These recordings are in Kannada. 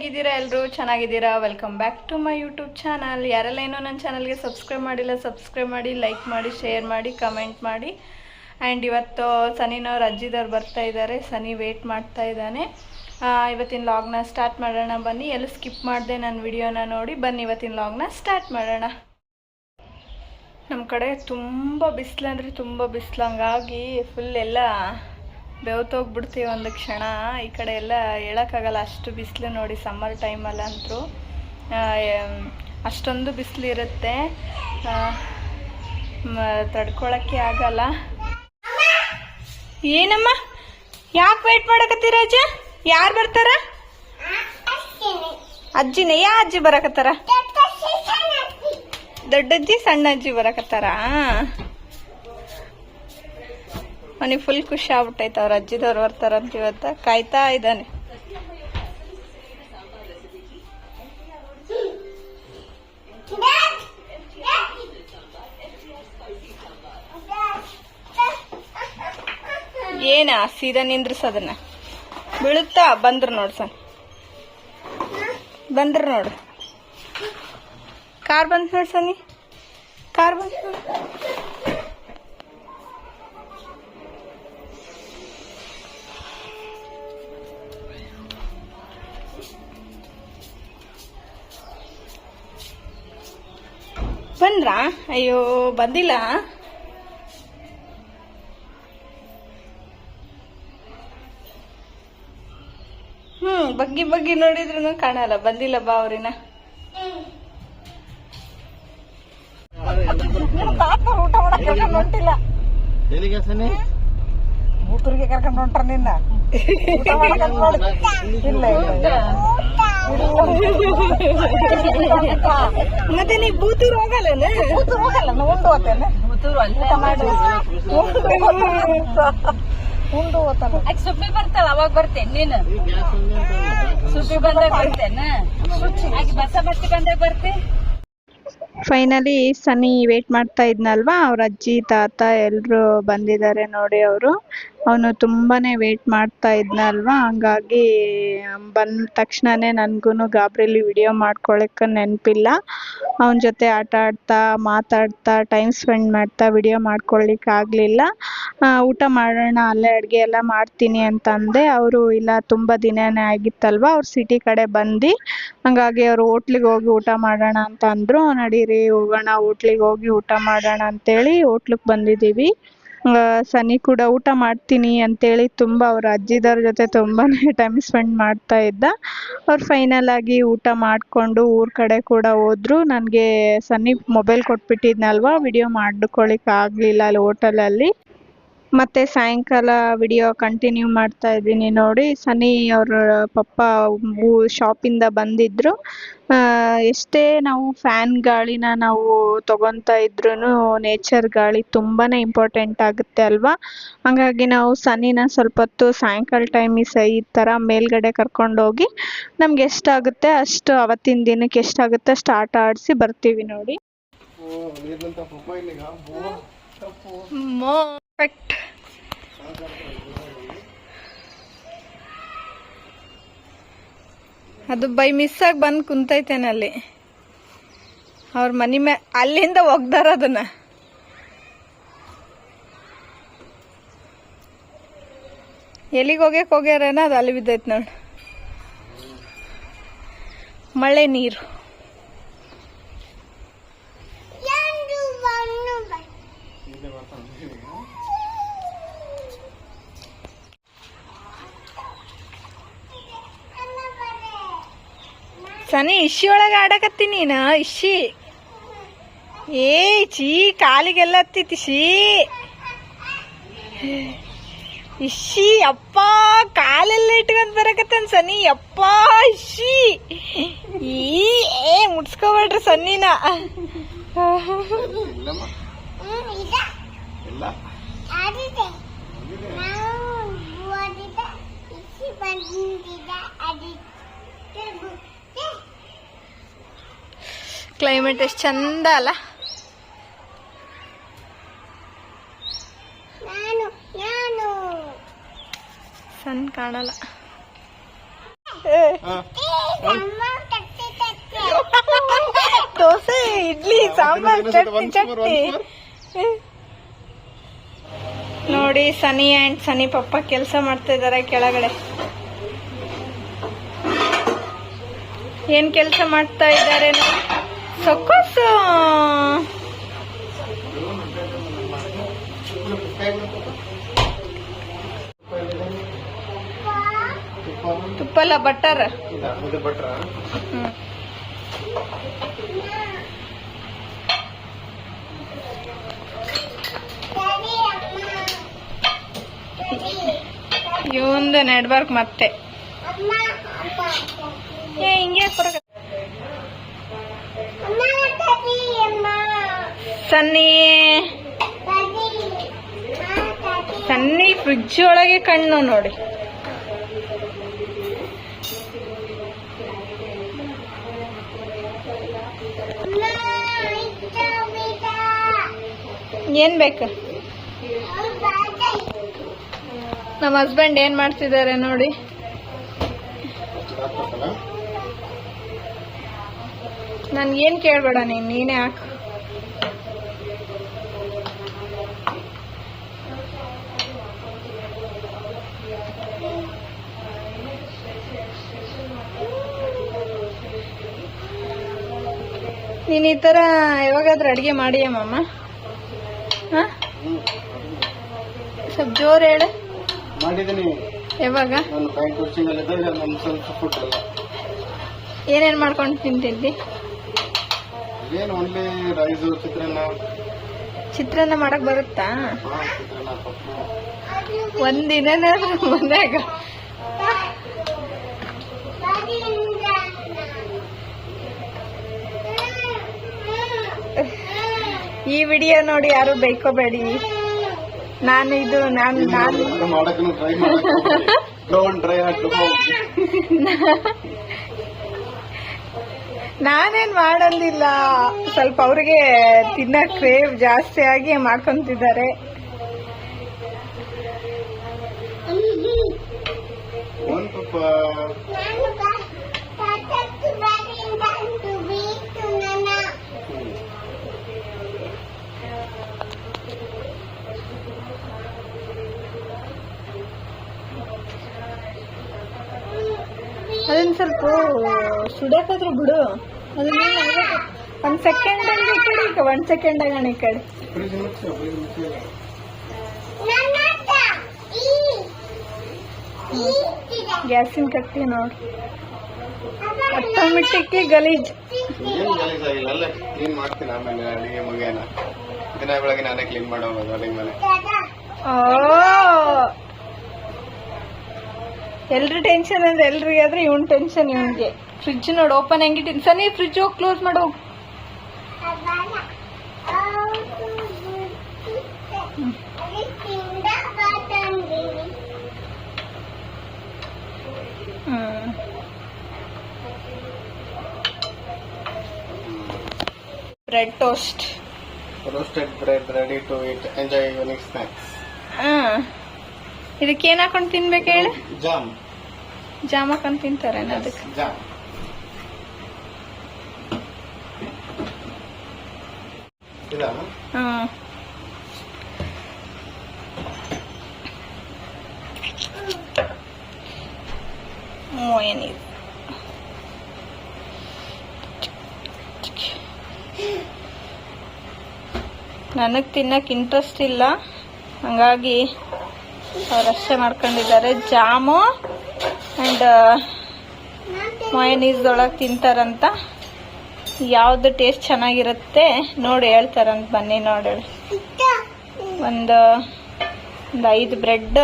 ಹೇಗಿದ್ದೀರಾ ಎಲ್ಲರೂ? ಚೆನ್ನಾಗಿದ್ದೀರಾ? Welcome back to my YouTube channel. ಯಾರೆಲ್ಲ ಏನೋ ನನ್ನ ಚಾನಲ್ಗೆ ಸಬ್ಸ್ಕ್ರೈಬ್ ಮಾಡಿಲ್ಲ, ಸಬ್ಸ್ಕ್ರೈಬ್ ಮಾಡಿ, ಲೈಕ್ ಮಾಡಿ, ಶೇರ್ ಮಾಡಿ, ಕಮೆಂಟ್ ಮಾಡಿ. ಆ್ಯಂಡ್ ಇವತ್ತು ಸನಿನವ್ರು ಅಜ್ಜಿದವ್ರು ಬರ್ತಾ ಇದ್ದಾರೆ. ಸನಿ ವೇಟ್ ಮಾಡ್ತಾ ಇದ್ದಾನೆ. ಇವತ್ತಿನ ಲಾಗ್ನ ಸ್ಟಾರ್ಟ್ ಮಾಡೋಣ ಬನ್ನಿ. ಎಲ್ಲೂ ಸ್ಕಿಪ್ ಮಾಡಿದೆ ನನ್ನ ವಿಡಿಯೋನ ನೋಡಿ ಬನ್ನಿ. ಇವತ್ತಿನ ಲಾಗ್ನ ಸ್ಟಾರ್ಟ್ ಮಾಡೋಣ. ನಮ್ಮ ಕಡೆ ತುಂಬ ಬಿಸಿಲು ಅಂದರೆ ತುಂಬ ಬಿಸಿಲು, ಹಂಗಾಗಿ ಫುಲ್ ಎಲ್ಲ ಬೆವ್ತೋಗ್ಬಿಡ್ತೀವಿ ಒಂದು ಕ್ಷಣ. ಈ ಕಡೆ ಎಲ್ಲ ಹೇಳೋಕ್ಕಾಗಲ್ಲ, ಅಷ್ಟು ಬಿಸಿಲು ನೋಡಿ. ಸಮ್ಮರ್ ಟೈಮಲ್ಲಂತೂ ಅಷ್ಟೊಂದು ಬಿಸಿಲು ಇರುತ್ತೆ, ತಡ್ಕೊಳಕ್ಕೆ ಆಗಲ್ಲ. ಏನಮ್ಮ ಯಾಕೆ ವೇಟ್ ಮಾಡಕತ್ತೀರ ಅಜ್ಜ? ಯಾರು ಬರ್ತಾರ? ಅಜ್ಜಿನೇ? ಯಾ ಅಜ್ಜಿ ಬರಕತ್ತಾರ? ದೊಡ್ಡಜ್ಜಿ ಸಣ್ಣ ಅಜ್ಜಿ ಬರಕತ್ತಾರ. ಅವನಿಗೆ ಫುಲ್ ಖುಷಿ ಆಗ್ಬಿಟ್ಟೈತೆ, ಅವ್ರ ಅಜ್ಜಿದವ್ರು ಬರ್ತಾರಂತ ಇವತ್ತ. ಕಾಯ್ತಾ ಇದ್ದಾನೆ. ಏನ ಸೀದಾ ನಿಂದ್ರಿಸೋದನ್ನ ಬೀಳುತ್ತಾ? ಬಂದ್ರು ನೋಡು ಸನ್, ಬಂದ್ರು ನೋಡು. ಕಾರ್ ಬಂತು ನೋಡಿ ಸನಿ, ಕಾರ್ ಬಂತು ನೋಡು. ಬಂದ್ರಾ? ಅಯ್ಯೋ ಬಂದಿಲ್ಲ. ಬಗ್ಗಿ ಬಗ್ಗಿ ನೋಡಿದ್ರು ಕಾಣಲ್ಲ. ಬಂದಿಲ್ಲ ಬಾ ಅವ್ರಿನ. ಊಟ ಮಾಡಕ್ ಕರ್ಕೊಂಡು ಹೊಂಟಿಲ್ಲ, ಬೂತೂರಿಗೆ ಕರ್ಕೊಂಡು ಹೊಂಟ್ರ ನಿನ್ನ. ಇಲ್ಲ ಮತ್ತೆ ನೀ ಬೂತೂರು ಹೋಗಲ್ಲ? ಬೂತೂರು ಹೋಗಲ್ಲ, ಉಂಡು ಹೋಗ್ತೇನೆ. ಬೂತೂರು ಊಟ ಮಾಡಿ ಉಂಡು ಹೋಗ್ತಾನೆ. ಸುಬ್ಬಿ ಬರ್ತಾಳ, ಅವಾಗ ಬರ್ತೇನೆ. ನೀನು ಸುಬ್ಬಿ ಬಂದಾಗ ಬರ್ತೇನೆ, ಬಸ ಬಸ್ತಿ ಬಂದಾಗ ಬರ್ತೆ. ಫೈನಲಿ ಸನಿ ವೇಟ್ ಮಾಡ್ತಾ ಇದ್ನಲ್ವಾ, ಅವ್ರ ಅಜ್ಜಿ ತಾತ ಎಲ್ಲರೂ ಬಂದಿದ್ದಾರೆ ನೋಡಿ. ಅವನು ತುಂಬಾನೇ ವೇಟ್ ಮಾಡ್ತಾ ಇದ್ನಲ್ವಾ, ಹಂಗಾಗಿ ಬಂದ ತಕ್ಷಣನೇ ನನಗೂ ಗಾಬರಿಲಿ ವಿಡಿಯೋ ಮಾಡ್ಕೊಳಕ್ಕೆ ನೆನಪಿಲ್ಲ. ಅವನ ಜೊತೆ ಆಟ ಆಡ್ತಾ ಮಾತಾಡ್ತಾ ಟೈಮ್ ಸ್ಪೆಂಡ್ ಮಾಡ್ತಾ ವಿಡಿಯೋ ಮಾಡ್ಕೊಳ್ಳಿಕ್ಕೆ ಆಗಲಿಲ್ಲ. ಊಟ ಮಾಡೋಣ, ಅಲ್ಲೇ ಅಡುಗೆ ಎಲ್ಲ ಮಾಡ್ತೀನಿ ಅಂತ ಅಂದೆ. ಅವರು ಇಲ್ಲ, ತುಂಬ ದಿನನೇ ಆಗಿತ್ತಲ್ವ, ಅವ್ರು ಸಿಟಿ ಕಡೆ ಬಂದು, ಹಂಗಾಗಿ ಅವರು ಹೋಟ್ಲಿಗೆ ಹೋಗಿ ಊಟ ಮಾಡೋಣ ಅಂತ ಅಂದರು. ನಡೀರಿ ಹೋಗೋಣ, ಹೋಟ್ಲಿಗೆ ಹೋಗಿ ಊಟ ಮಾಡೋಣ ಅಂತೇಳಿ ಹೋಟ್ಲಿಗೆ ಬಂದಿದ್ದೀವಿ. ಸನಿ ಕೂಡ ಊಟ ಮಾಡ್ತೀನಿ ಅಂತೇಳಿ ತುಂಬ ಅವ್ರ ಅಜ್ಜಿದವ್ರ ಜೊತೆ ತುಂಬಾ ಟೈಮ್ ಸ್ಪೆಂಡ್ ಮಾಡ್ತಾ ಇದ್ದ. ಅವ್ರು ಫೈನಲ್ ಆಗಿ ಊಟ ಮಾಡಿಕೊಂಡು ಊರ ಕಡೆ ಕೂಡ ಹೋದ್ರು. ನನಗೆ ಸನಿ ಮೊಬೈಲ್ ಕೊಟ್ಬಿಟ್ಟಿದ್ನಲ್ವ, ವಿಡಿಯೋ ಮಾಡ್ಕೊಳ್ಳಿಕ್ಕೆ ಆಗಲಿಲ್ಲ ಅಲ್ಲಿ ಹೋಟೆಲಲ್ಲಿ. ಮತ್ತೆ ಸಾಯಂಕಾಲ ವಿಡಿಯೋ ಕಂಟಿನ್ಯೂ ಮಾಡ್ತಾ ಇದ್ದೀನಿ ನೋಡಿ. ಸನಿ ಅವ್ರ ಪಪ್ಪ ಶಾಪಿಂದ ಬಂದಿದ್ರು. ಎಷ್ಟೇ ನಾವು ಫ್ಯಾನ್ ಗಾಳಿನ ನಾವು ತಗೊತಾ ಇದ್ರೂ ನೇಚರ್ ಗಾಳಿ ತುಂಬಾ ಇಂಪಾರ್ಟೆಂಟ್ ಆಗುತ್ತೆ ಅಲ್ವಾ. ಹಂಗಾಗಿ ನಾವು ಸನಿನ ಸ್ವಲ್ಪ ಹೊತ್ತು ಸಾಯಂಕಾಲ ಟೈಮಿಗೆ ಈ ಥರ ಮೇಲ್ಗಡೆ ಕರ್ಕೊಂಡೋಗಿ ನಮ್ಗೆ ಎಷ್ಟಾಗುತ್ತೆ ಅಷ್ಟು, ಅವತ್ತಿನ ದಿನಕ್ಕೆ ಎಷ್ಟಾಗುತ್ತೆ ಅಷ್ಟು ಆಟ ಆಡಿಸಿ ಬರ್ತೀವಿ ನೋಡಿ. ಪರ್ಫೆಕ್ಟ್. ಅದು ಬೈ ಮಿಸ್ಸಾಗಿ ಬಂದು ಕುಂತೈತೇನೆ ಅಲ್ಲಿ ಅವ್ರ ಮನೆ ಅಲ್ಲಿಂದ ಒಗ್ದಾರ ಅದನ್ನ. ಎಲ್ಲಿಗೆ ಹೋಗ್ಯಾರೇನ, ಅದು ಅಲ್ಲಿ ಬಿದ್ದೈತೆ ನೋಡಿ. ಮಳೆ ನೀರು. ಸನಿ ಇಶಿ ಒಳಗೆ ಆಡಕತ್ತಿ ನೀನು. ಇಶಿ ಏ ಚೀ, ಕಾಲಿಗೆಲ್ಲ ಹತ್ತಿತಿ ಶೀ. ಇಶಿ ಅಪ್ಪ, ಕಾಲೆಲ್ಲ ಇಟ್ಕೊಂಡ್ ಬರಕತ್ತನ್ ಸನಿ. ಅಪ್ಪ ಇಶಿ, ಮುಟ್ಸ್ಕೊಬೇಡ್ರಿ ಸನ್ನಿನ. ಕ್ಲೈಮೇಟ್ ಎಷ್ಟು ಚಂದ ಅಲ್ಲ. ಸಣ್ಣ ಕಾಣಲ್ಲ. ದೋಸೆ ಇಡ್ಲಿ ಸಾಂಬಾರ್ ಚಟ್ನಿ ಚಟ್ನಿ. ನೋಡಿ ಸನಿ ಆ್ಯಂಡ್ ಸನಿ ಪಪ್ಪ ಕೆಲಸ ಮಾಡ್ತಾ ಇದಾರೆ ಕೆಳಗಡೆ. ಏನ್ ಕೆಲಸ ಮಾಡ್ತಾ ಇದ್ದಾರೆ ನೋಡಿ. ಸೊಕ್ಕೋಸು ತುಪ್ಪಲ್ಲ ಬಟರ್. ಇವಂದು ನೆಟ್ವರ್ಕ್ ಮತ್ತೆ ಹಿಂಗೆ ಸನ್ನಿ ಫ್ರಿಡ್ಜ್ ಒಳಗೆ ಕಣ್ಣು ನೋಡಿ. ಏನ್ ಬೇಕು? ನಮ್ಮ ಹಸ್ಬೆಂಡ್ ಏನ್ ಮಾಡ್ತಿದ್ದಾರೆ ನೋಡಿ. ನನ್ಗೇನ್ ಕೇಳ್ಬೇಡ, ನೀನೇ ಹಾಕು. ನೀನ್ ಈ ತರ ಯಾವಾಗಾದ್ರೂ ಅಡಿಗೆ ಮಾಡಿಯಮ್ಮ? ಸ್ವಲ್ಪ ಜೋರ್ ಹೇಳ. ಮಾಡಿದ್ದೀನಿ. ಯಾವಾಗ? ಏನೇನ್ ಮಾಡ್ಕೊಂಡು ತಿಂತಿದ್ದಿ? ಚಿತ್ರಾನ್ನ ಮಾಡಕ್ ಬರುತ್ತಾ? ಒಂದಿನ ಮನ್ಯಾಗ ಈ ವಿಡಿಯೋ ನೋಡಿ ಯಾರು ಬೈಕೋಬೇಡಿ. ನಾನೇನ್ ಮಾಡಂದಿಲ್ಲ. ಸ್ವಲ್ಪ ಅವ್ರಿಗೆ ತಿನ್ನ ಕ್ರೇವ್ ಜಾಸ್ತಿ ಆಗಿ ಮಾಡ್ಕೊಂತಿದ್ದಾರೆ. ಅದನ್ನ ಸ್ವಲ್ಪ ಸುಡಕಾದ್ರೂ ಬಿಡು. ಅದನ್ನ ಒಂದ್ ಸೆಕೆಂಡ್ ಈ ಕಡೆ, ಈಗ 1 ಸೆಕೆಂಡ್ ಆಗೋಣ ಈ ಕಡೆ. ಗ್ಯಾಸಿನ ಕಟ್ಟಿ ನೋಡಿ, ಆಟೋಮೆಟಿಕ್ ಗಲೀಜ್. ಎಲ್ರು ಟೆನ್ಷನ್ ಅಂದ್ರೆ ಎಲ್ರಿಗೆ ಆದ್ರೆ ಇವನ್ ಟೆನ್ಷನ್ ಇವನ್ಗೆ. ಫ್ರಿಡ್ಜ್ ನೋಡಿ ಓಪನ್ ಹೆಂಗಿಟ್ಟಿನಿ. ಸನಿ ಫ್ರಿಡ್ಜ್ ಹೋಗಿ ಕ್ಲೋಸ್ ಮಾಡೋ. Bread toast. Roasted bread ready to eat. Enjoy evening snacks. ಇದಕ್ಕೆ ಏನ್ ಹಾಕೊಂಡು ತಿನ್ಬೇಕು ಹೇಳಿ? ಜಾಮ್ ಹಾಕೊಂಡು ತಿಂತಾರೆ ಅದಕ್ಕೆ. ಏನಿದೆ ನನಗೆ ತಿನ್ನಕ್ಕೆ ಇಂಟ್ರೆಸ್ಟ್ ಇಲ್ಲ, ಹಂಗಾಗಿ ಅವರಷ್ಟೇ ಮಾಡ್ಕೊಂಡಿದ್ದಾರೆ. ಜಾಮು ಆ್ಯಂಡ್ ಮಯೋನೀಸ್ ಒಳಗೆ ತಿಂತಾರಂತ. ಯಾವ್ದು ಟೇಸ್ಟ್ ಚೆನ್ನಾಗಿರುತ್ತೆ ನೋಡಿ ಹೇಳ್ತಾರಂತ. ಬನ್ನಿ ನೋಡಿ. ಒಂದು 5 ಬ್ರೆಡ್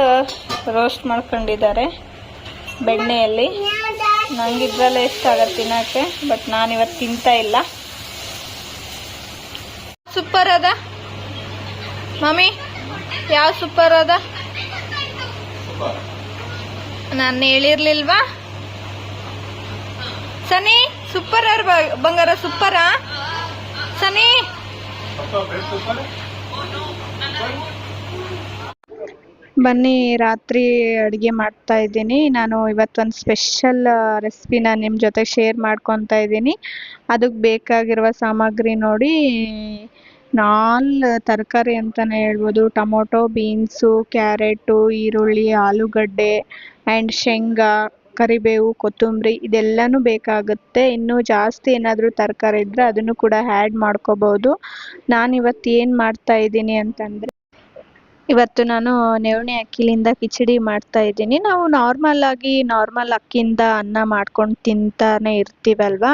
ರೋಸ್ಟ್ ಮಾಡ್ಕೊಂಡಿದ್ದಾರೆ ಬೆಣ್ಣೆಯಲ್ಲಿ. ನಂಗೆ ಇದ್ರಲ್ಲೇ ಇಷ್ಟ ಆಗತ್ತೆ ತಿನ್ನಕ್ಕೆ, ಬಟ್ ನಾನಿವತ್ತು ತಿಂತಾ ಇಲ್ಲ. ಸೂಪರ್ ಅದ ಮಮ್ಮಿ? ಯಾವ ಸೂಪರ್ ಅದ? ನಾನು ಹೇಳಿರ್ಲಿಲ್ವಾ? ಸನಿ ಸೂಪರ್ ಬಂಗಾರ ಸೂಪರಾ? ಸನಿ ಬನ್ನಿ ರಾತ್ರಿ ಅಡುಗೆ ಮಾಡ್ತಾ ಇದ್ದೀನಿ. ನಾನು ಇವತ್ತೊಂದು ಸ್ಪೆಷಲ್ ರೆಸಿಪಿನ ನಿಮ್ಮ ಜೊತೆ ಶೇರ್ ಮಾಡ್ಕೊತಾ ಇದ್ದೀನಿ. ಅದಕ್ಕೆ ಬೇಕಾಗಿರುವ ಸಾಮಗ್ರಿ ನೋಡಿ, 4 ತರಕಾರಿ ಅಂತಲೇ ಹೇಳ್ಬೋದು. ಟೊಮೊಟೊ, ಬೀನ್ಸು, ಕ್ಯಾರೆಟು, ಈರುಳ್ಳಿ, ಆಲೂಗಡ್ಡೆ ಆ್ಯಂಡ್ ಶೇಂಗಾ, ಕರಿಬೇವು, ಕೊತ್ತಂಬರಿ ಇದೆಲ್ಲನೂ ಬೇಕಾಗುತ್ತೆ. ಇನ್ನೂ ಜಾಸ್ತಿ ಏನಾದರೂ ತರಕಾರಿ ಇದ್ದರೆ ಅದನ್ನು ಕೂಡ ಆ್ಯಡ್ ಮಾಡ್ಕೋಬೋದು. ನಾನಿವತ್ತು ಏನು ಮಾಡ್ತಾ ಇದ್ದೀನಿ ಅಂತಂದರೆ, ಇವತ್ತು ನಾನು ನವಣೆ ಅಕ್ಕಿಲಿಂದ ಕಿಚಡಿ ಮಾಡ್ತಾ ಇದ್ದೀನಿ. ನಾವು ನಾರ್ಮಲ್ ಅಕ್ಕಿಯಿಂದ ಅನ್ನ ಮಾಡ್ಕೊಂಡು ತಿಂತಾನೆ ಇರ್ತೀವಲ್ವಾ.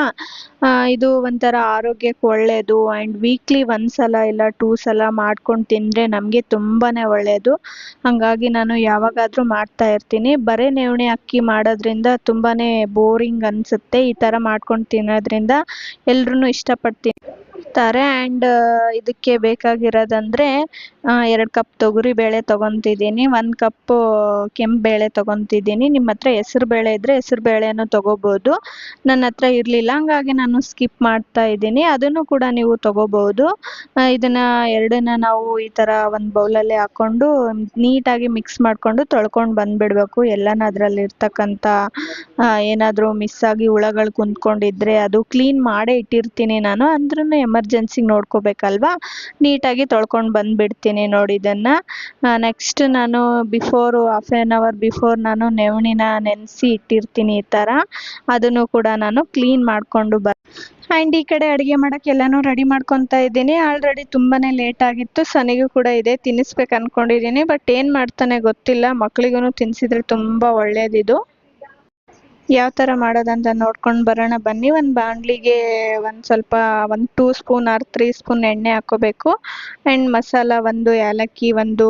ಇದು ಒಂಥರ ಆರೋಗ್ಯಕ್ಕೆ ಒಳ್ಳೆಯದು ಆ್ಯಂಡ್ ವೀಕ್ಲಿ 1 ಸಲ ಇಲ್ಲ 2 ಸಲ ಮಾಡ್ಕೊಂಡು ತಿಂದರೆ ನಮಗೆ ತುಂಬಾ ಒಳ್ಳೆಯದು. ಹಾಗಾಗಿ ನಾನು ಯಾವಾಗಾದರೂ ಮಾಡ್ತಾ ಇರ್ತೀನಿ. ಬರೀ ನವಣೆ ಅಕ್ಕಿ ಮಾಡೋದ್ರಿಂದ ತುಂಬಾ ಬೋರಿಂಗ್ ಅನಿಸುತ್ತೆ. ಈ ಥರ ಮಾಡ್ಕೊಂಡು ತಿನ್ನೋದ್ರಿಂದ ಎಲ್ರೂ ಇಷ್ಟಪಟ್ಟು ತಿಂತಾರೆ. ಆ್ಯಂಡ್ ಇದಕ್ಕೆ ಬೇಕಾಗಿರೋದಂದರೆ 2 ಕಪ್ ತೊಗರಿ ಬೇಳೆ ತೊಗೊತಿದ್ದೀನಿ, 1 ಕಪ್ಪು ಕೆಂಪು ಬೇಳೆ ತೊಗೊತಿದ್ದೀನಿ. ನಿಮ್ಮ ಹತ್ರ ಹೆಸರು ಬೇಳೆ ಇದ್ದರೆ ಹೆಸರು ಬೇಳೆನೂ ತೊಗೋಬೋದು. ನನ್ನ ಹತ್ರ ಇರಲಿಲ್ಲ, ಹಂಗಾಗಿ ನಾನು ಸ್ಕಿಪ್ ಮಾಡ್ತಾ ಇದ್ದೀನಿ. ಅದನ್ನು ಕೂಡ ನೀವು ತೊಗೋಬೋದು. ಇದನ್ನು ಎರಡನ್ನ ನಾವು ಈ ಥರ ಒಂದು ಬೌಲಲ್ಲಿ ಹಾಕ್ಕೊಂಡು ನೀಟಾಗಿ ಮಿಕ್ಸ್ ಮಾಡಿಕೊಂಡು ತೊಳ್ಕೊಂಡು ಬಂದುಬಿಡ್ಬೇಕು. ಎಲ್ಲನೂ ಅದರಲ್ಲಿ ಇರ್ತಕ್ಕಂಥ ಏನಾದರೂ ಮಿಸ್ ಆಗಿ ಹುಳಗಳು ಕುಂತ್ಕೊಂಡಿದ್ರೆ ಅದು ಕ್ಲೀನ್ ಮಾಡೇ ಇಟ್ಟಿರ್ತೀನಿ ನಾನು. ಅಂದ್ರೂ ಎಮರ್ಜೆನ್ಸಿಗೆ ನೋಡ್ಕೋಬೇಕಲ್ವಾ, ನೀಟಾಗಿ ತೊಳ್ಕೊಂಡು ಬಂದುಬಿಡ್ತೀನಿ ನೋಡಿ. ಇದನ್ನು ನೆಕ್ಸ್ಟ್ ನಾನು ಹಾಫ್ ಆನ್ ಅವರ್ ಬಿಫೋರ್ ನಾನು ನವಣಿನ ನೆನೆಸಿ ಇಟ್ಟಿರ್ತೀನಿ. ಈ ಥರ ಅದನ್ನು ಕೂಡ ನಾನು ಕ್ಲೀನ್ ಮಾಡಿಕೊಂಡು ಆ್ಯಂಡ್ ಈ ಕಡೆ ಅಡುಗೆ ಮಾಡೋಕ್ಕೆ ಎಲ್ಲನೂ ರೆಡಿ ಮಾಡ್ಕೊತಾ ಇದ್ದೀನಿ. ಆಲ್ರೆಡಿ ತುಂಬಾ ಲೇಟ್ ಆಗಿತ್ತು. ಸನಿಗೂ ಕೂಡ ಇದೆ ತಿನ್ನಿಸ್ಬೇಕು ಅಂದ್ಕೊಂಡಿದ್ದೀನಿ, ಬಟ್ ಏನು ಮಾಡ್ತಾನೆ ಗೊತ್ತಿಲ್ಲ. ಮಕ್ಳಿಗೂ ತಿನ್ನಿಸಿದ್ರೆ ತುಂಬ ಒಳ್ಳೆಯದಿದು. ಯಾವ ಥರ ಮಾಡೋದಂತ ನೋಡ್ಕೊಂಡು ಬರೋಣ ಬನ್ನಿ. ಒಂದು ಬಾಣಲಿಗೆ ಒಂದು 2 ಸ್ಪೂನ್ ಆರ್ 3 ಸ್ಪೂನ್ ಎಣ್ಣೆ ಹಾಕ್ಕೋಬೇಕು. ಆ್ಯಂಡ್ ಮಸಾಲ 1 ಏಲಕ್ಕಿ, 1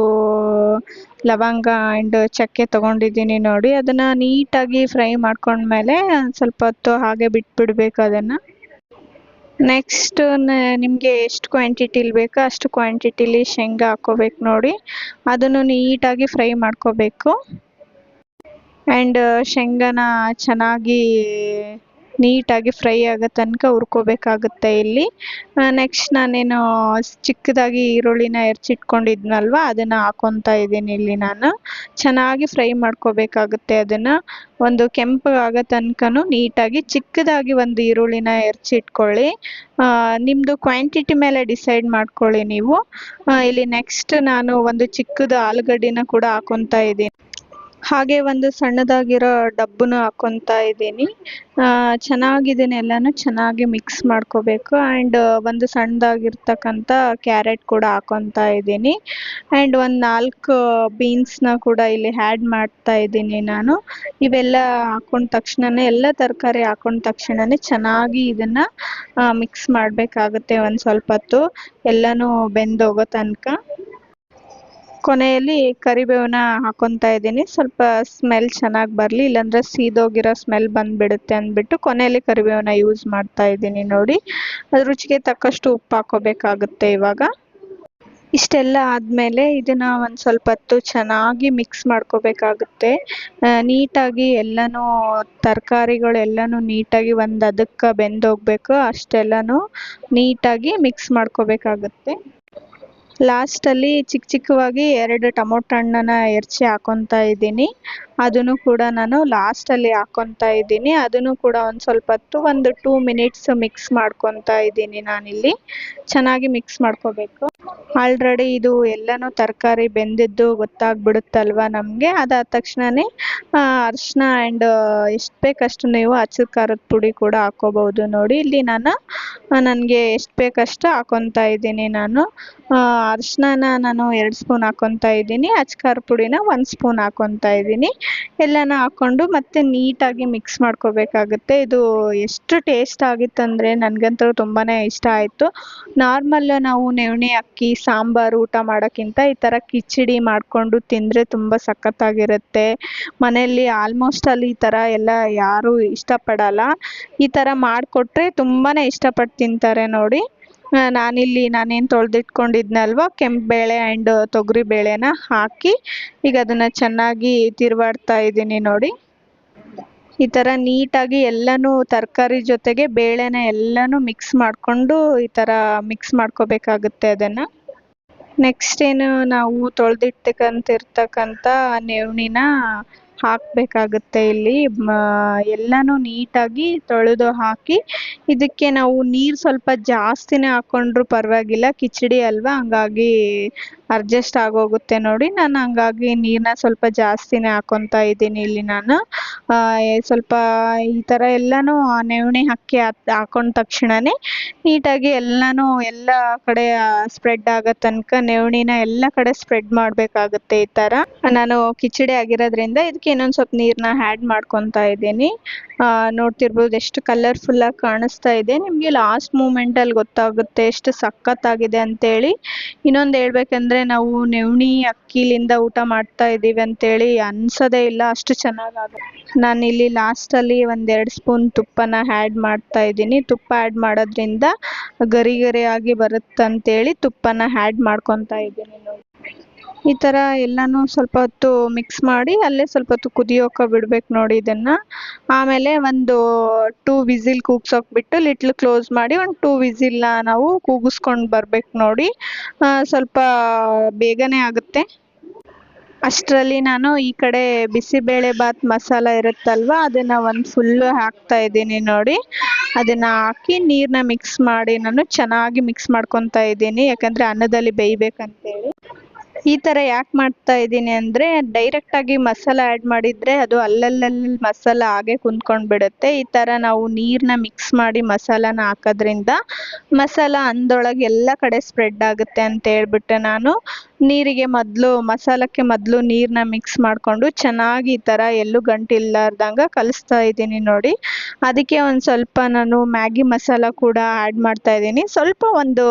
ಲವಂಗ ಆ್ಯಂಡ್ ಚಕ್ಕೆ ತೊಗೊಂಡಿದ್ದೀನಿ ನೋಡಿ. ಅದನ್ನು ನೀಟಾಗಿ ಫ್ರೈ ಮಾಡ್ಕೊಂಡ್ಮೇಲೆ ಸ್ವಲ್ಪ ಹೊತ್ತು ಹಾಗೆ ಬಿಟ್ಬಿಡ್ಬೇಕು ಅದನ್ನು. ನೆಕ್ಸ್ಟ್ ನಿಮಗೆ ಎಷ್ಟು ಕ್ವಾಂಟಿಟಿಲಿ ಬೇಕೋ ಅಷ್ಟು ಕ್ವಾಂಟಿಟಿಲಿ ಶೇಂಗಾ ಹಾಕ್ಕೋಬೇಕು ನೋಡಿ. ಅದನ್ನು ನೀಟಾಗಿ ಫ್ರೈ ಮಾಡ್ಕೋಬೇಕು. ಆ್ಯಂಡ್ ಶೇಂಗಾನ ಚೆನ್ನಾಗಿ ನೀಟಾಗಿ ಫ್ರೈ ಆಗೋ ತನಕ ಹುರ್ಕೋಬೇಕಾಗುತ್ತೆ ಇಲ್ಲಿ. ನೆಕ್ಸ್ಟ್ ನಾನೇನು ಚಿಕ್ಕದಾಗಿ ಈರುಳ್ಳಿನ ಹೆಚ್ಚಿಟ್ಕೊಂಡಿದ್ನಲ್ವ ಅದನ್ನು ಹಾಕ್ಕೊತಾ ಇದ್ದೀನಿ ಇಲ್ಲಿ ನಾನು. ಚೆನ್ನಾಗಿ ಫ್ರೈ ಮಾಡ್ಕೋಬೇಕಾಗುತ್ತೆ ಅದನ್ನು. ಒಂದು ಕೆಂಪು ಆಗೋ ತನಕನೂ ನೀಟಾಗಿ ಚಿಕ್ಕದಾಗಿ 1 ಈರುಳ್ಳಿನ ಹೆಚ್ಚಿಟ್ಕೊಳ್ಳಿ. ನಿಮ್ಮದು ಕ್ವಾಂಟಿಟಿ ಮೇಲೆ ಡಿಸೈಡ್ ಮಾಡ್ಕೊಳ್ಳಿ ನೀವು. ಇಲ್ಲಿ ನೆಕ್ಸ್ಟ್ ನಾನು ಒಂದು ಚಿಕ್ಕದು ಆಲೂಗಡ್ಡೆನ ಕೂಡ ಹಾಕ್ಕೊತಾ ಇದ್ದೀನಿ. ಹಾಗೆ ಒಂದು ಸಣ್ಣದಾಗಿರೋ ಡಬ್ಬನ್ನು ಹಾಕ್ಕೊತಾ ಇದ್ದೀನಿ. ಚೆನ್ನಾಗಿ ಇದನ್ನೆಲ್ಲನೂ ಚೆನ್ನಾಗಿ ಮಿಕ್ಸ್ ಮಾಡ್ಕೋಬೇಕು. ಆ್ಯಂಡ್ ಒಂದು ಸಣ್ಣದಾಗಿರ್ತಕ್ಕಂಥ ಕ್ಯಾರೆಟ್ ಕೂಡ ಹಾಕ್ಕೊತಾ ಇದ್ದೀನಿ. ಆ್ಯಂಡ್ ಒಂದು 4 ಬೀನ್ಸ್ನ ಕೂಡ ಇಲ್ಲಿ ಆ್ಯಡ್ ಮಾಡ್ತಾ ಇದ್ದೀನಿ ನಾನು. ಇವೆಲ್ಲ ಹಾಕ್ಕೊಂಡ ತಕ್ಷಣವೇ, ಎಲ್ಲ ತರಕಾರಿ ಹಾಕ್ಕೊಂಡ ತಕ್ಷಣವೇ ಚೆನ್ನಾಗಿ ಇದನ್ನು ಮಿಕ್ಸ್ ಮಾಡಬೇಕಾಗುತ್ತೆ ಒಂದು ಸ್ವಲ್ಪ ಹೊತ್ತು, ಎಲ್ಲನೂ ಬೆಂದೋಗೋ ತನಕ. ಕೊನೆಯಲ್ಲಿ ಕರಿಬೇವನ್ನ ಹಾಕ್ಕೊತಾ ಇದ್ದೀನಿ, ಸ್ವಲ್ಪ ಸ್ಮೆಲ್ ಚೆನ್ನಾಗಿ ಬರಲಿ, ಇಲ್ಲಾಂದರೆ ಸೀದೋಗಿರೋ ಸ್ಮೆಲ್ ಬಂದುಬಿಡುತ್ತೆ ಅಂದ್ಬಿಟ್ಟು ಕೊನೆಯಲ್ಲಿ ಕರಿಬೇವನ್ನ ಯೂಸ್ ಮಾಡ್ತಾ ಇದ್ದೀನಿ ನೋಡಿ. ಅದು ರುಚಿಗೆ ತಕ್ಕಷ್ಟು ಉಪ್ಪು ಹಾಕ್ಕೋಬೇಕಾಗುತ್ತೆ ಇವಾಗ. ಇಷ್ಟೆಲ್ಲ ಆದಮೇಲೆ ಇದನ್ನು ಒಂದು ಸ್ವಲ್ಪ ಹೊತ್ತು ಚೆನ್ನಾಗಿ ಮಿಕ್ಸ್ ಮಾಡ್ಕೋಬೇಕಾಗುತ್ತೆ. ನೀಟಾಗಿ ಎಲ್ಲನೂ ತರಕಾರಿಗಳೆಲ್ಲನೂ ನೀಟಾಗಿ ಒಂದು ಅದಕ್ಕೆ ಬೆಂದೋಗಬೇಕು, ಅಷ್ಟೆಲ್ಲನೂ ನೀಟಾಗಿ ಮಿಕ್ಸ್ ಮಾಡ್ಕೋಬೇಕಾಗುತ್ತೆ. ಲಾಸ್ಟಲ್ಲಿ ಚಿಕ್ಕವಾಗಿ 2 ಟೊಮೊಟೊ ಹಣ್ಣನ್ನು ಹೆಚ್ಚಿ ಹಾಕ್ಕೊತಾ ಇದ್ದೀನಿ. ಅದನ್ನು ಕೂಡ ನಾನು ಲಾಸ್ಟಲ್ಲಿ ಹಾಕ್ಕೊತಾ ಇದ್ದೀನಿ. ಅದನ್ನು ಕೂಡ ಒಂದು ಸ್ವಲ್ಪ ಹೊತ್ತು ಒಂದು 2 ಮಿನಿಟ್ಸ್ ಮಿಕ್ಸ್ ಮಾಡ್ಕೊತಾ ಇದ್ದೀನಿ ನಾನಿಲ್ಲಿ. ಚೆನ್ನಾಗಿ ಮಿಕ್ಸ್ ಮಾಡ್ಕೋಬೇಕು. ಆಲ್ರೆಡಿ ಇದು ಎಲ್ಲನೂ ತರಕಾರಿ ಬೆಂದಿದ್ದು ಗೊತ್ತಾಗ್ಬಿಡುತ್ತಲ್ವ ನಮಗೆ. ಅದಾದ ತಕ್ಷಣವೇ ಅರಿಶಿನ ಆ್ಯಂಡ್ ಎಷ್ಟು ಬೇಕಷ್ಟು ನೀವು ಅಚ್ಚ ಖಾರದ ಪುಡಿ ಕೂಡ ಹಾಕ್ಕೋಬೋದು ನೋಡಿ. ಇಲ್ಲಿ ನನಗೆ ಎಷ್ಟು ಬೇಕಷ್ಟು ಹಾಕ್ಕೊತಾ ಇದ್ದೀನಿ ನಾನು. ಅರಿಶಿನ ನಾನು 2 ಸ್ಪೂನ್ ಹಾಕ್ಕೊತಾ ಇದ್ದೀನಿ, ಅಚ್ಚ ಖಾರದ ಪುಡಿನ 1 ಸ್ಪೂನ್ ಹಾಕ್ಕೊತಾ ಇದ್ದೀನಿ. ಎಲ್ಲನೂ ಹಾಕ್ಕೊಂಡು ಮತ್ತೆ ನೀಟಾಗಿ ಮಿಕ್ಸ್ ಮಾಡ್ಕೋಬೇಕಾಗುತ್ತೆ. ಇದು ಎಷ್ಟು ಟೇಸ್ಟ್ ಆಗಿತ್ತಂದರೆ ನನಗಂತೂ ತುಂಬಾ ಇಷ್ಟ ಆಯಿತು. ನಾರ್ಮಲ್ ನಾವು ನವಣೆ ಅಕ್ಕಿ ಸಾಂಬಾರು ಊಟ ಮಾಡೋಕ್ಕಿಂತ ಈ ಥರ ಕಿಚಡಿ ಮಾಡಿಕೊಂಡು ತಿಂದರೆ ತುಂಬ ಸಖತ್ತಾಗಿರುತ್ತೆ. ಮನೆಯಲ್ಲಿ ಆಲ್ಮೋಸ್ಟ್ ಅಲ್ಲಿ ಈ ಥರ ಎಲ್ಲ ಯಾರೂ ಇಷ್ಟಪಡಲ್ಲ. ಈ ಥರ ಮಾಡಿಕೊಟ್ರೆ ತುಂಬಾ ಇಷ್ಟಪಟ್ಟು ತಿಂತಾರೆ ನೋಡಿ. ನಾನೇನು ತೊಳೆದಿಟ್ಕೊಂಡಿದ್ನಲ್ವ ಕೆಂಪು ಬೇಳೆ ಆ್ಯಂಡ್ ತೊಗರಿ ಬೇಳೆನ ಹಾಕಿ ಈಗ ಅದನ್ನು ಚೆನ್ನಾಗಿ ತಿರುವಾಡ್ತಾ ಇದ್ದೀನಿ ನೋಡಿ. ಈ ಥರ ನೀಟಾಗಿ ಎಲ್ಲನೂ ತರಕಾರಿ ಜೊತೆಗೆ ಬೇಳೆನ ಎಲ್ಲನೂ ಮಿಕ್ಸ್ ಮಾಡಿಕೊಂಡು ಈ ಥರ ಮಿಕ್ಸ್ ಮಾಡ್ಕೋಬೇಕಾಗುತ್ತೆ ಅದನ್ನು. ನೆಕ್ಸ್ಟ್ ಏನು ನಾವು ತೊಳೆದಿಟ್ಟಕ್ಕಂತಿರ್ತಕ್ಕಂಥ ನೆವಣಿನ ಹಾಕಬೇಕಾಗುತ್ತೆ ಇಲ್ಲಿ. ಎಲ್ಲನೂ ನೀಟಾಗಿ ತೊಳೆದು ಹಾಕಿ ಇದಕ್ಕೆ ನಾವು ನೀರು ಸ್ವಲ್ಪ ಜಾಸ್ತಿನೇ ಹಾಕ್ಕೊಂಡ್ರು ಪರವಾಗಿಲ್ಲ, ಕಿಚಡಿ ಅಲ್ವಾ ಹಂಗಾಗಿ ಅಡ್ಜಸ್ಟ್ ಆಗೋಗುತ್ತೆ ನೋಡಿ. ನಾನು ಹಂಗಾಗಿ ನೀರನ್ನ ಸ್ವಲ್ಪ ಜಾಸ್ತಿನೇ ಹಾಕ್ಕೊತಾ ಇದ್ದೀನಿ ಇಲ್ಲಿ ನಾನು. ಸ್ವಲ್ಪ ಈ ಥರ ಎಲ್ಲನೂ ನೆವಣಿ ಹಾಕೊಂಡ ತಕ್ಷಣನೇ ನೀಟಾಗಿ ಎಲ್ಲನೂ ಎಲ್ಲ ಕಡೆ ಸ್ಪ್ರೆಡ್ ಆಗೋ ತನಕ ನೆವಣಿನ ಎಲ್ಲ ಕಡೆ ಸ್ಪ್ರೆಡ್ ಮಾಡಬೇಕಾಗುತ್ತೆ. ಈ ಥರ ನಾನು ಕಿಚಡಿ ಆಗಿರೋದ್ರಿಂದ ಇದಕ್ಕೆ ಇನ್ನೊಂದು ಸ್ವಲ್ಪ ನೀರನ್ನ ಆ್ಯಡ್ ಮಾಡ್ಕೊತಾ ಇದ್ದೀನಿ. ನೋಡ್ತಿರ್ಬೋದು ಎಷ್ಟು ಕಲರ್ಫುಲ್ಲಾಗಿ ಕಾಣಿಸ್ತಾ ಇದೆ. ನಿಮಗೆ ಲಾಸ್ಟ್ ಮೂಮೆಂಟಲ್ಲಿ ಗೊತ್ತಾಗುತ್ತೆ ಎಷ್ಟು ಸಖತ್ತಾಗಿದೆ ಅಂತೇಳಿ. ಇನ್ನೊಂದು ಹೇಳ್ಬೇಕಂದ್ರೆ ನಾವು ನೆವಣಿ ಅಕ್ಕಿಲಿಂದ ಊಟ ಮಾಡ್ತಾ ಇದ್ದೀವಿ ಅಂತೇಳಿ ಅನ್ಸೋದೇ ಇಲ್ಲ, ಅಷ್ಟು ಚೆನ್ನಾಗಾಗುತ್ತೆ. ನಾನಿಲ್ಲಿ ಲಾಸ್ಟಲ್ಲಿ 1-2 ಸ್ಪೂನ್ ತುಪ್ಪನ ಆ್ಯಡ್ ಮಾಡ್ತಾ ಇದ್ದೀನಿ. ತುಪ್ಪ ಆ್ಯಡ್ ಮಾಡೋದ್ರಿಂದ ಗರಿ ಗರಿಯಾಗಿ ಬರುತ್ತಂತೇಳಿ ತುಪ್ಪನ ಆ್ಯಡ್ ಮಾಡ್ಕೊತಾ ಇದ್ದೀನಿ ನೋಡಿ. ಈ ಥರ ಎಲ್ಲನೂ ಸ್ವಲ್ಪ ಹೊತ್ತು ಮಿಕ್ಸ್ ಮಾಡಿ ಅಲ್ಲೇ ಸ್ವಲ್ಪ ಹೊತ್ತು ಕುದಿಯೋಕೆ ಬಿಡ್ಬೇಕು ನೋಡಿ ಇದನ್ನು. ಆಮೇಲೆ ಒಂದು 2 ವಿಸಿಲ್ ಕೂಗ್ಸೋಕ್ಬಿಟ್ಟು ಲಿಟ್ಲ್ ಕ್ಲೋಸ್ ಮಾಡಿ ಒಂದು 2 ವಿಸಿಲ್ನ ನಾವು ಕೂಗಿಸ್ಕೊಂಡು ಬರ್ಬೇಕು ನೋಡಿ. ಸ್ವಲ್ಪ ಬೇಗನೆ ಆಗುತ್ತೆ. ಅಷ್ಟರಲ್ಲಿ ನಾನು ಈ ಕಡೆ ಬಿಸಿಬೇಳೆ ಬಾತ್ ಮಸಾಲ ಇರುತ್ತಲ್ವ ಅದನ್ನು ಒಂದು ಫುಲ್ಲು ಹಾಕ್ತಾ ಇದ್ದೀನಿ ನೋಡಿ. ಅದನ್ನು ಹಾಕಿ ನೀರನ್ನ ಮಿಕ್ಸ್ ಮಾಡಿ ನಾನು ಚೆನ್ನಾಗಿ ಮಿಕ್ಸ್ ಮಾಡ್ಕೊತಾ ಇದ್ದೀನಿ, ಯಾಕಂದರೆ ಅನ್ನದಲ್ಲಿ ಬೇಯಬೇಕಂತೇಳಿ. ಈ ಥರ ಯಾಕೆ ಮಾಡ್ತಾ ಇದ್ದೀನಿ ಅಂದರೆ ಡೈರೆಕ್ಟಾಗಿ ಮಸಾಲ ಆ್ಯಡ್ ಮಾಡಿದರೆ ಅದು ಅಲ್ಲಲ್ಲಿ ಮಸಾಲ ಹಾಗೆ ಕುಂತ್ಕೊಂಡು ಬಿಡುತ್ತೆ. ಈ ಥರ ನಾವು ನೀರನ್ನ ಮಿಕ್ಸ್ ಮಾಡಿ ಮಸಾಲಾನ ಹಾಕೋದ್ರಿಂದ ಮಸಾಲ ಅನ್ನದೊಳಗೆ ಎಲ್ಲ ಕಡೆ ಸ್ಪ್ರೆಡ್ ಆಗುತ್ತೆ ಅಂತ ಹೇಳ್ಬಿಟ್ಟು ನಾನು ಮಸಾಲಕ್ಕೆ ಮೊದಲು ನೀರನ್ನ ಮಿಕ್ಸ್ ಮಾಡಿಕೊಂಡು ಚೆನ್ನಾಗಿ ಈ ಥರ ಎಲ್ಲೂ ಗಂಟಿಲ್ಲಾರ್ದಂಗೆ ಕಲಿಸ್ತಾ ಇದ್ದೀನಿ ನೋಡಿ. ಅದಕ್ಕೆ ಒಂದು ಸ್ವಲ್ಪ ನಾನು ಮ್ಯಾಗಿ ಮಸಾಲ ಕೂಡ ಆ್ಯಡ್ ಮಾಡ್ತಾ ಇದ್ದೀನಿ. ಸ್ವಲ್ಪ ಒಂದು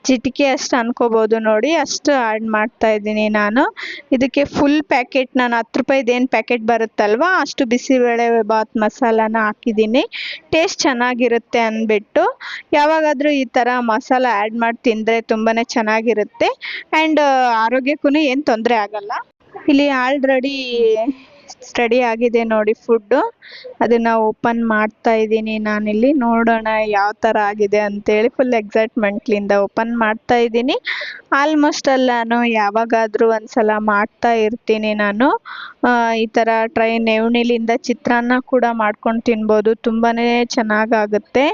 ಚಿಟಿಕೆ ಅಷ್ಟು ಅನ್ಕೋಬೋದು ನೋಡಿ, ಅಷ್ಟು ಆ್ಯಡ್ ಮಾಡ್ತಾ ಇದ್ದೀನಿ ನಾನು. ಇದಕ್ಕೆ ಫುಲ್ ಪ್ಯಾಕೆಟ್ ನಾನು 10 ರೂಪಾಯಿದು ಏನು ಪ್ಯಾಕೆಟ್ ಬರುತ್ತಲ್ವ ಅಷ್ಟು ಬಿಸಿಬೇಳೆ ಬಾತ್ ಮಸಾಲಾನ ಹಾಕಿದ್ದೀನಿ, ಟೇಸ್ಟ್ ಚೆನ್ನಾಗಿರುತ್ತೆ ಅಂದ್ಬಿಟ್ಟು. ಯಾವಾಗಾದರೂ ಈ ಥರ ಮಸಾಲ ಆ್ಯಡ್ ಮಾಡಿ ತಿಂದರೆ ತುಂಬಾ ಚೆನ್ನಾಗಿರುತ್ತೆ ಆ್ಯಂಡ್ ಆರೋಗ್ಯಕ್ಕೂ ಏನು ತೊಂದರೆ ಆಗಲ್ಲ. ಇಲ್ಲಿ ಆಲ್ರೆಡಿ ಸ್ಟಡಿ ಆಗಿದೆ ನೋಡಿ ಫುಡ್ಡು. ಅದನ್ನು ಓಪನ್ ಮಾಡ್ತಾ ಇದ್ದೀನಿ ನಾನಿಲ್ಲಿ, ನೋಡೋಣ ಯಾವ ಥರ ಆಗಿದೆ ಅಂತೇಳಿ. ಫುಲ್ ಎಕ್ಸೈಟ್ಮೆಂಟ್ಲಿಂದ ಓಪನ್ ಮಾಡ್ತಾ ಇದ್ದೀನಿ. ಆಲ್ಮೋಸ್ಟ್ ನಾನು ಯಾವಾಗಾದರೂ ಒಂದ್ಸಲ ಮಾಡ್ತಾ ಇರ್ತೀನಿ ನಾನು. ಈ ಥರ ನೆವಣಿಲಿಂದ ಚಿತ್ರಾನ್ನ ಕೂಡ ಮಾಡ್ಕೊಂಡು ತಿನ್ಬೋದು, ತುಂಬಾ ಚೆನ್ನಾಗಾಗುತ್ತೆ.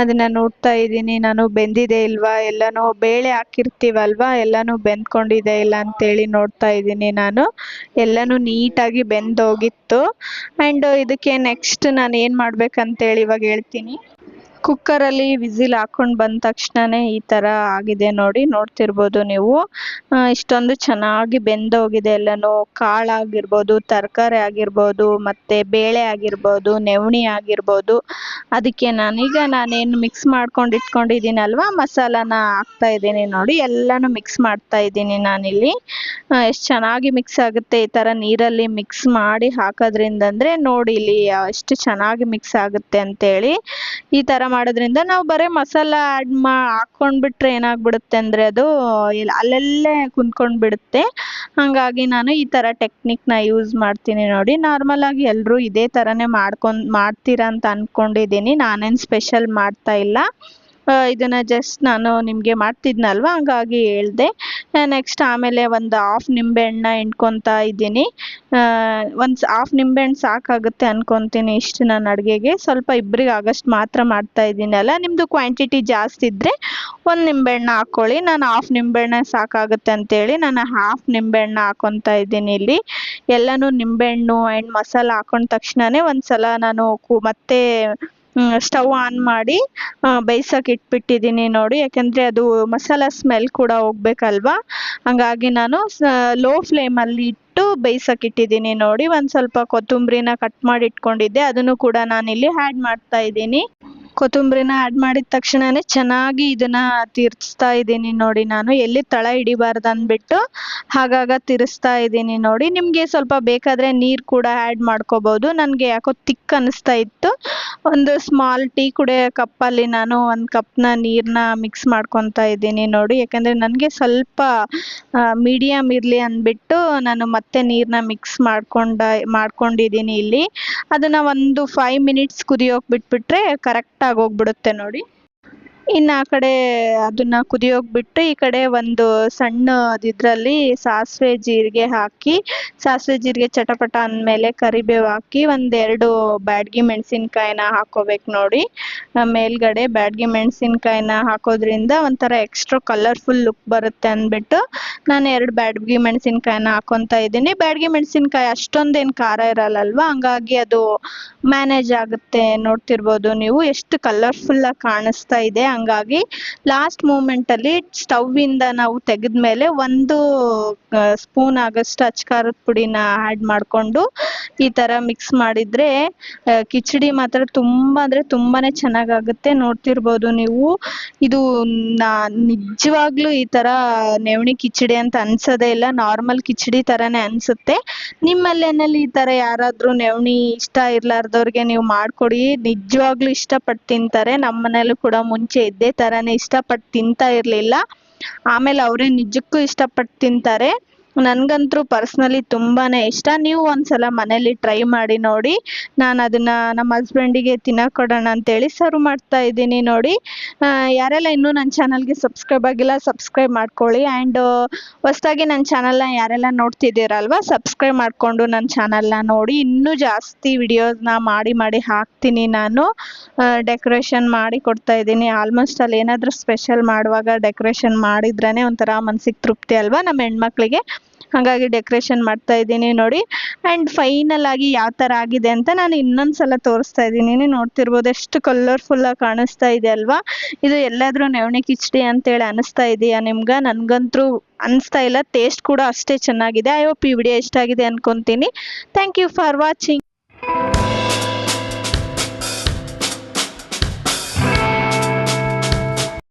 ಅದನ್ನು ನೋಡ್ತಾ ಇದ್ದೀನಿ ನಾನು, ಬೆಂದಿದೆ ಇಲ್ವಾ, ಎಲ್ಲನೂ ಬೇಳೆ ಹಾಕಿರ್ತೀವಲ್ವ ಎಲ್ಲನೂ ಬೆಂದ್ಕೊಂಡಿದೆ ಇಲ್ಲ ಅಂತೇಳಿ ನೋಡ್ತಾ ಇದ್ದೀನಿ ನಾನು. ಎಲ್ಲನೂ ನೀಟಾಗಿ ಬೆಂದೋಗಿತ್ತು. ಆ್ಯಂಡ್ ಇದಕ್ಕೆ ನೆಕ್ಸ್ಟ್ ನಾನು ಏನು ಮಾಡ್ಬೇಕಂತೇಳಿ ಇವಾಗ ಹೇಳ್ತೀನಿ. ಕುಕ್ಕರಲ್ಲಿ ವಿಸಿಲ್ ಹಾಕ್ಕೊಂಡು ಬಂದ ತಕ್ಷಣವೇ ಈ ಥರ ಆಗಿದೆ ನೋಡಿ, ನೋಡ್ತಿರ್ಬೋದು ನೀವು. ಇಷ್ಟೊಂದು ಚೆನ್ನಾಗಿ ಬೆಂದೋಗಿದೆ ಎಲ್ಲನೂ, ಕಾಳಾಗಿರ್ಬೋದು, ತರಕಾರಿ ಆಗಿರ್ಬೋದು, ಮತ್ತು ಬೇಳೆ ಆಗಿರ್ಬೋದು, ನೆವಣಿ ಆಗಿರ್ಬೋದು. ಅದಕ್ಕೆ ನಾನೇನು ಮಿಕ್ಸ್ ಮಾಡ್ಕೊಂಡು ಇಟ್ಕೊಂಡಿದ್ದೀನಲ್ವ ಮಸಾಲಾನ ಹಾಕ್ತಾ ಇದ್ದೀನಿ ನೋಡಿ. ಎಲ್ಲನೂ ಮಿಕ್ಸ್ ಮಾಡ್ತಾ ಇದ್ದೀನಿ ನಾನಿಲ್ಲಿ. ಎಷ್ಟು ಚೆನ್ನಾಗಿ ಮಿಕ್ಸ್ ಆಗುತ್ತೆ ಈ ಥರ ನೀರಲ್ಲಿ ಮಿಕ್ಸ್ ಮಾಡಿ ಹಾಕೋದ್ರಿಂದ, ಅಂದರೆ ನೋಡಿ ಇಲ್ಲಿ ಎಷ್ಟು ಚೆನ್ನಾಗಿ ಮಿಕ್ಸ್ ಆಗುತ್ತೆ ಅಂತೇಳಿ. ಈ ಥರ ಮಾಡೋದ್ರಿಂದ ನಾವು ಬರೀ ಮಸಾಲ ಹಾಕ್ಕೊಂಡ್ಬಿಟ್ರೆ ಏನಾಗ್ಬಿಡುತ್ತೆ ಅಂದರೆ ಅದು ಅಲ್ಲಲ್ಲೇ ಕುಂತ್ಕೊಂಡು ಬಿಡುತ್ತೆ. ಹಾಗಾಗಿ ನಾನು ಈ ಥರ ಟೆಕ್ನಿಕ್ನ ಯೂಸ್ ಮಾಡ್ತೀನಿ ನೋಡಿ. ನಾರ್ಮಲಾಗಿ ಎಲ್ಲರೂ ಇದೇ ಥರನೇ ಮಾಡ್ತೀರಾ ಅಂತ ಅಂದ್ಕೊಂಡಿದ್ದೀನಿ, ನಾನೇನು ಸ್ಪೆಷಲ್ ಮಾಡ್ತಾ ಇಲ್ಲ. ಇದನ್ನು ಜಸ್ಟ್ ನಾನು ನಿಮಗೆ ಮಾಡ್ತಿದ್ನಲ್ವ ಹಂಗಾಗಿ ಹೇಳಿದೆ. ನೆಕ್ಸ್ಟ್ ಆಮೇಲೆ ಒಂದು ಹಾಫ್ ನಿಂಬೆಹಣ್ಣ ಹಿಂಡ್ಕೊತಾ ಇದ್ದೀನಿ. ಒಂದು ಹಾಫ್ ನಿಂಬೆಹಣ್ಣು ಸಾಕಾಗುತ್ತೆ ಅನ್ಕೊತೀನಿ ಇಷ್ಟು ನಾನು ಅಡುಗೆಗೆ. ಸ್ವಲ್ಪ ಇಬ್ಬರಿಗೆ ಆಗಷ್ಟು ಮಾತ್ರ ಮಾಡ್ತಾ ಇದ್ದೀನಲ್ಲ, ನಿಮ್ಮದು ಕ್ವಾಂಟಿಟಿ ಜಾಸ್ತಿ ಇದ್ದರೆ 1 ನಿಂಬೆಹಣ್ಣು ಹಾಕ್ಕೊಳ್ಳಿ. ನಾನು ಹಾಫ್ ನಿಂಬೆಹಣ್ಣೆ ಸಾಕಾಗುತ್ತೆ ಅಂತೇಳಿ ನಾನು ಹಾಫ್ ನಿಂಬೆಹಣ್ಣು ಹಾಕ್ಕೊತಾ ಇದ್ದೀನಿ ಇಲ್ಲಿ. ಎಲ್ಲನೂ ನಿಂಬೆಹಣ್ಣು ಆ್ಯಂಡ್ ಮಸಾಲ ಹಾಕೊಂಡ ತಕ್ಷಣವೇ ಒಂದು ಸಲ ನಾನು ಮತ್ತೆ ಸ್ಟವ್ ಆನ್ ಮಾಡಿ ಬೇಯಿಸೋಕೆ ಇಟ್ಬಿಟ್ಟಿದ್ದೀನಿ ನೋಡಿ, ಯಾಕೆಂದರೆ ಅದು ಮಸಾಲ ಸ್ಮೆಲ್ ಕೂಡ ಹೋಗ್ಬೇಕಲ್ವಾ. ಹಂಗಾಗಿ ನಾನು ಲೋ ಫ್ಲೇಮಲ್ಲಿ ಇಟ್ಟು ಬೇಯಿಸೋಕೆ ಇಟ್ಟಿದ್ದೀನಿ ನೋಡಿ. ಒಂದು ಸ್ವಲ್ಪ ಕೊತ್ತಂಬರಿನ ಕಟ್ ಮಾಡಿ ಇಟ್ಕೊಂಡಿದ್ದೆ, ಅದನ್ನು ಕೂಡ ನಾನಿಲ್ಲಿ ಆ್ಯಡ್ ಮಾಡ್ತಾ ಇದ್ದೀನಿ. ಕೊತ್ತಂಬರಿನ ಆ್ಯಡ್ ಮಾಡಿದ ತಕ್ಷಣವೇ ಚೆನ್ನಾಗಿ ಇದನ್ನು ತಿರ್ಗಿಸ್ತಾ ಇದ್ದೀನಿ ನೋಡಿ. ನಾನು ಎಲ್ಲಿ ತಳ ಹಿಡಿಬಾರ್ದು ಅಂದ್ಬಿಟ್ಟು ಆಗಾಗ ತಿರ್ಗಿಸ್ತಾ ಇದ್ದೀನಿ ನೋಡಿ. ನಿಮಗೆ ಸ್ವಲ್ಪ ಬೇಕಾದರೆ ನೀರು ಕೂಡ ಆ್ಯಡ್ ಮಾಡ್ಕೋಬೋದು. ನನಗೆ ಯಾಕೋ ತಿಕ್ ಅನ್ನಿಸ್ತಾ ಇತ್ತು. ಒಂದು ಸ್ಮಾಲ್ ಟೀ ಕುಡಿಯೋ ಕಪ್ಪಲ್ಲಿ ನಾನು 1 ಕಪ್ನ ನೀರನ್ನ ಮಿಕ್ಸ್ ಮಾಡ್ಕೊತಾ ಇದ್ದೀನಿ ನೋಡಿ, ಯಾಕಂದರೆ ನನಗೆ ಸ್ವಲ್ಪ ಮೀಡಿಯಮ್ ಇರಲಿ ಅಂದ್ಬಿಟ್ಟು ನಾನು ಮತ್ತೆ ನೀರನ್ನ ಮಿಕ್ಸ್ ಮಾಡ್ಕೊಂಡಿದ್ದೀನಿ ಇಲ್ಲಿ. ಅದನ್ನು ಒಂದು 5 ಮಿನಿಟ್ಸ್ ಕುದಿಯೋಕೆ ಬಿಟ್ಬಿಟ್ರೆ ಕರೆಕ್ಟಾಗಿ ಹೋಗ್ಬಿಡುತ್ತೆ ನೋಡಿ. ಇನ್ನು ಆ ಕಡೆ ಅದನ್ನ ಕುದಿಯೋಕ್ ಬಿಟ್ಟು ಈ ಕಡೆ ಒಂದು ಸಣ್ಣ ಇದ್ರಲ್ಲಿ ಸಾಸಿವೆ ಜೀರಿಗೆ ಹಾಕಿ, ಸಾಸಿವೆ ಜೀರಿಗೆ ಚಟಪಟ ಅಂದಮೇಲೆ ಕರಿಬೇವು ಹಾಕಿ ಒಂದೆರಡು ಬ್ಯಾಡಗಿ ಮೆಣಸಿನ್ಕಾಯಿನ ಹಾಕೋಬೇಕು ನೋಡಿ. ಮೇಲ್ಗಡೆ ಬ್ಯಾಡಗಿ ಮೆಣಸಿನ್ಕಾಯಿನ ಹಾಕೋದ್ರಿಂದ ಒಂಥರ ಎಕ್ಸ್ಟ್ರಾ ಕಲರ್ಫುಲ್ ಲುಕ್ ಬರುತ್ತೆ ಅಂದ್ಬಿಟ್ಟು ನಾನು 2 ಬ್ಯಾಡಗಿ ಮೆಣಸಿನ್ಕಾಯಿನ ಹಾಕೊತಾ ಇದ್ದೀನಿ. ಬ್ಯಾಡಗಿ ಮೆಣಸಿನ್ಕಾಯಿ ಅಷ್ಟೊಂದೇನು ಖಾರ ಇರಲ್ಲಲ್ವಾ, ಹಂಗಾಗಿ ಅದು ಮ್ಯಾನೇಜ್ ಆಗುತ್ತೆ. ನೋಡ್ತಿರ್ಬೋದು ನೀವು ಎಷ್ಟು ಕಲರ್ಫುಲ್ ಆಗಿ ಕಾಣಿಸ್ತಾ ಇದೆ. ಹಂಗಾಗಿ ಲಾಸ್ಟ್ ಮೂಮೆಂಟ್ ಅಲ್ಲಿ ಸ್ಟವ್ ಇಂದ ನಾವು ತೆಗೆದ್ಮೇಲೆ 1 ಸ್ಪೂನ್ ಆಗಷ್ಟು ಅಚ್ಕಾರದ ಪುಡಿನ ಆ್ಯಡ್ ಮಾಡಿಕೊಂಡು ಈ ತರ ಮಿಕ್ಸ್ ಮಾಡಿದ್ರೆ ಕಿಚಡಿ ಮಾತ್ರ ತುಂಬಾ ಅಂದ್ರೆ ತುಂಬಾನೇ ಚೆನ್ನಾಗಾಗುತ್ತೆ. ನೋಡ್ತಿರ್ಬೋದು ನೀವು, ಇದು ನಿಜವಾಗ್ಲೂ ಈ ತರ ನವಣೆ ಕಿಚಡಿ ಅಂತ ಅನ್ಸೋದೇ ಇಲ್ಲ, ನಾರ್ಮಲ್ ಕಿಚಡಿ ತರಾನೇ ಅನ್ಸುತ್ತೆ. ನಿಮ್ಮಲ್ಲೇನಲ್ಲಿ ಈ ತರ ಯಾರಾದ್ರೂ ನವಣಿ ಇಷ್ಟ ಇರ್ಲಾರ್ದವ್ರಿಗೆ ನೀವು ಮಾಡ್ಕೊಡಿ, ನಿಜವಾಗ್ಲೂ ಇಷ್ಟಪಟ್ಟು ತಿಂತಾರೆ. ನಮ್ಮ ಮನೇಲೂ ಕೂಡ ಮುಂಚೆ ಇದ್ದೇ ತರಾನೇ ಇಷ್ಟಪಟ್ಟು ತಿಂತಾ ಇರ್ಲಿಲ್ಲ, ಆಮೇಲೆ ಅವರೇ ನಿಜಕ್ಕೂ ಇಷ್ಟಪಟ್ಟು ತಿಂತಾರೆ. ನನ್ಗಂತೂ ಪರ್ಸ್ನಲಿ ತುಂಬಾನೇ ಇಷ್ಟ. ನೀವು ಒಂದ್ಸಲ ಮನೇಲಿ ಟ್ರೈ ಮಾಡಿ ನೋಡಿ. ನಾನು ಅದನ್ನ ನಮ್ಮ ಹಸ್ಬೆಂಡಿಗೆ ತಿನ್ನಕ್ ಕೊಡೋಣ ಅಂತೇಳಿ ಸರ್ವ್ ಮಾಡ್ತಾ ಇದ್ದೀನಿ ನೋಡಿ. ಯಾರೆಲ್ಲ ಇನ್ನೂ ನನ್ನ ಚಾನಲ್ಗೆ ಸಬ್ಸ್ಕ್ರೈಬ್ ಆಗಿಲ್ಲ ಸಬ್ಸ್ಕ್ರೈಬ್ ಮಾಡ್ಕೊಳ್ಳಿ. ಆ್ಯಂಡ್ ಹೊಸದಾಗಿ ನನ್ನ ಚಾನಲ್ನ ಯಾರೆಲ್ಲ ನೋಡ್ತಿದ್ದೀರಲ್ವ ಸಬ್ಸ್ಕ್ರೈಬ್ ಮಾಡಿಕೊಂಡು ನನ್ನ ಚಾನಲ್ನ ನೋಡಿ. ಇನ್ನೂ ಜಾಸ್ತಿ ವಿಡಿಯೋಸ್ನ ಮಾಡಿ ಹಾಕ್ತೀನಿ ನಾನು. ಡೆಕೋರೇಷನ್ ಮಾಡಿ ಕೊಡ್ತಾ ಇದ್ದೀನಿ. ಆಲ್ಮೋಸ್ಟ್ ಅಲ್ಲಿ ಏನಾದರೂ ಸ್ಪೆಷಲ್ ಮಾಡುವಾಗ ಡೆಕೋರೇಷನ್ ಮಾಡಿದ್ರೇ ಒಂಥರ ಮನ್ಸಿಗೆ ತೃಪ್ತಿ ಅಲ್ವಾ ನಮ್ಮ ಹೆಣ್ಮಕ್ಳಿಗೆ, ಹಾಗಾಗಿ ಡೆಕೋರೇಷನ್ ಮಾಡ್ತಾ ಇದ್ದೀನಿ ನೋಡಿ. ಆ್ಯಂಡ್ ಫೈನಲ್ ಆಗಿ ಯಾವ ಥರ ಆಗಿದೆ ಅಂತ ನಾನು ಇನ್ನೊಂದ್ಸಲ ತೋರಿಸ್ತಾ ಇದ್ದೀನಿ. ನೋಡ್ತಿರ್ಬೋದು ಎಷ್ಟು ಕಲರ್ಫುಲ್ಲಾಗಿ ಕಾಣಿಸ್ತಾ ಇದೆ ಅಲ್ವಾ. ಇದು ಎಲ್ಲಾದರೂ ನವಣೆ ಕಿಚಡಿ ಅಂತೇಳಿ ಅನಿಸ್ತಾ ಇದೆಯಾ ನಿಮ್ಗೆ? ನನಗಂತೂ ಅನಿಸ್ತಾ ಇಲ್ಲ. ಟೇಸ್ಟ್ ಕೂಡ ಅಷ್ಟೇ ಚೆನ್ನಾಗಿದೆ. ಐ ಹೋಪ್ ಈ ವಿಡಿಯೋ ಇಷ್ಟ ಆಗಿದೆ ಅನ್ಕೊತೀನಿ. Thank you for watching.